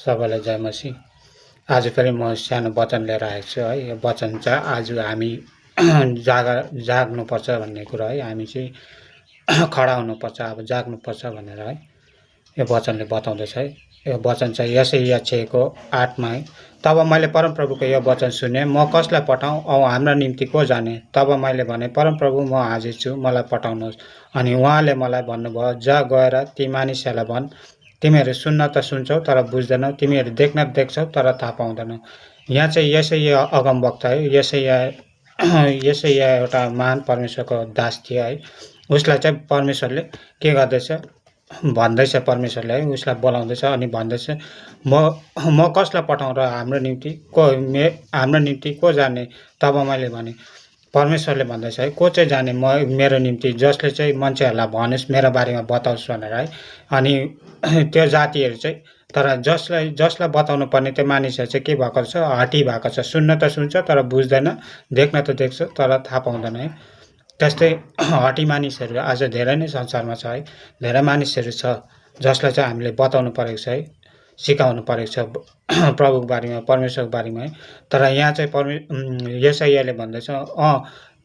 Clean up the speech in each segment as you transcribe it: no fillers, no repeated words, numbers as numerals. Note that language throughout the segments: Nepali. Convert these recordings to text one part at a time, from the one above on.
सबैलाई जय मसीह। आज फेरि म सानो वचन लिएर आएको छु है। यो वचन चाहिँ आज हामी जाग्नुपर्छ भन्ने कुरा है। हामी चाहिँ खडा हुनुपर्छ, अब जाग्नुपर्छ भनेर है यो वचनले बताउँदैछ है। यो वचन चाहिँ यशायाह 6को 8 मा है। तब मैले परमप्रभुको यो वचन सुने, म कसलाई पठाउँ औ हाम्रा निम्ति को जाने। तब मैले भने, परमप्रभु म हाजिर छु, मलाई पठाउनुहोस्। अनि उहाँले मलाई भन्नुभयो, जा गएर ती मानिसहरूलाई भन्, तिमीहरू सुन्न त सुन्छौ तर बुझ्दैनौ, तिमीहरू देख्न त देख्छौ तर थाहा पाउँदैनौ। यहाँ चाहिँ यशायाह अगमवक्ता है। यशायाह एउटा महान परमेश्वरको दास थियो है। उसलाई चाहिँ परमेश्वरले के गर्दैछ भन्दैछ, परमेश्वरले है उसलाई बोलाउँदैछ अनि भन्दैछ, म कसलाई पठाउँ र हाम्रो निम्ति को जाने। तब मैले भने, परमेश्वरले भन्दैछ है, को चाहिँ जाने मेरो निम्ति, जसले चाहिँ मान्छेहरूलाई भनोस्, मेरो बारेमा बताओस् भनेर है। अनि त्यो जातिहरू चाहिँ, तर जसलाई बताउनु पर्ने त्यो मानिसहरू चाहिँ के भएको छ, हटी भएको छ। सुन्न त सुन्छ तर बुझ्दैन, देख्न त देख्छ तर थाहा पाउँदैन है। त्यस्तै हटी मानिसहरू आज धेरै नै संसारमा छ है। धेरै मानिसहरू छ जसलाई चाहिँ हामीले बताउनु परेको छ है, सिकाउनु परेको छ प्रभुको बारेमा, परमेश्वरको बारेमा है। तर यहाँ चाहिँ यशायाहले भन्दैछ,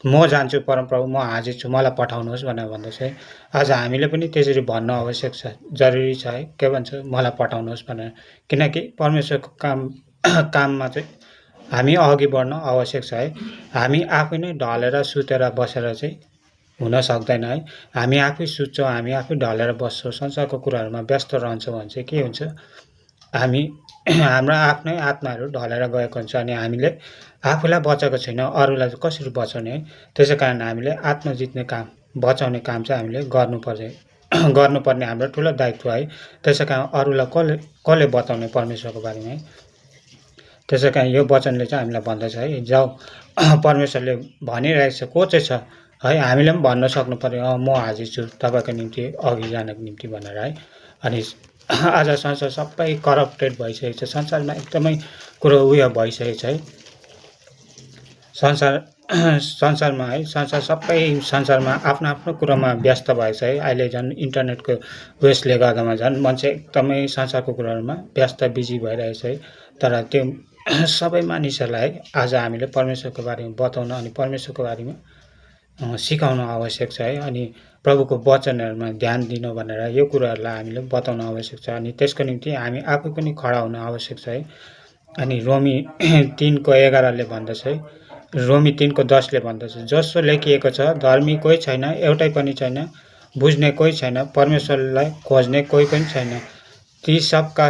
म जान्छु परमप्रभु, म हाजिर छु, मलाई पठाउनुहोस् भनेर भन्दैछ है। आज हामीले पनि त्यसरी भन्नु आवश्यक छ, जरुरी छ है। के भन्छ, मलाई पठाउनुहोस् भनेर। किनकि परमेश्वरको काममा चाहिँ हामी अघि बढ्न आवश्यक छ है। हामी आफै नै ढलेर सुतेर बसेर चाहिँ हुन सक्दैन है। हामी आफै सुत्छौँ, हामी आफै ढलेर बस्छौँ, संसारको कुराहरूमा व्यस्त रहन्छौँ भने चाहिँ के हुन्छ, हाम्रो आफ्नै आत्माहरू ढलेर गएको हुन्छ अनि हामीले आफूलाई बचाएको छैन, अरूलाई कसरी बचाउने है। त्यसै कारण हामीले आत्मा जित्ने काम, बचाउने काम चाहिँ हामीले गर्नुपर्ने हाम्रो ठुलो दायित्व है। त्यसै कारण अरूलाई कसले बताउने परमेश्वरको बारेमा है। त्यसै कारण यो वचनले चाहिँ हामीलाई भन्दछ है, जाऊ, परमेश्वरले भनिरहेको छ, को चाहिँ छ है। हामीले पनि भन्न सक्नु पर्यो, म हाजिर छु तपाईँको निम्ति, अघि जानको निम्ति भनेर है। अनि आज संसार सबै करप्टेड भइसकेको छ, संसारमा एकदमै कुरो उयो भइसकेको छ है। संसारमा है, संसारमा आफ्नो आफ्नो कुरोमा व्यस्त भएछ है। अहिले झन् इन्टरनेटको उयसले गर्दामा झन् मान्छे एकदमै संसारको कुराहरूमा व्यस्त बिजी भइरहेछ है। तर त्यो सबै मानिसहरूलाई है आज हामीले परमेश्वरको बारेमा बताउन अनि परमेश्वरको बारेमा सिकाउन आवश्यक छ है। अनि प्रभुको वचनहरूमा ध्यान दिनु भनेर यो कुराहरूलाई हामीले बताउन आवश्यक छ। अनि त्यसको निम्ति हामी आफै पनि खडा हुन आवश्यक छ है। अनि रोमी 3को 11ले भन्दछ है, रोमी 3को 10ले भन्दछ, जसो लेखिएको छ, धर्मी कोही छैन, एउटै पनि छैन, बुझ्ने कोही छैन, परमेश्वरलाई खोज्ने कोही पनि छैन, ती सबका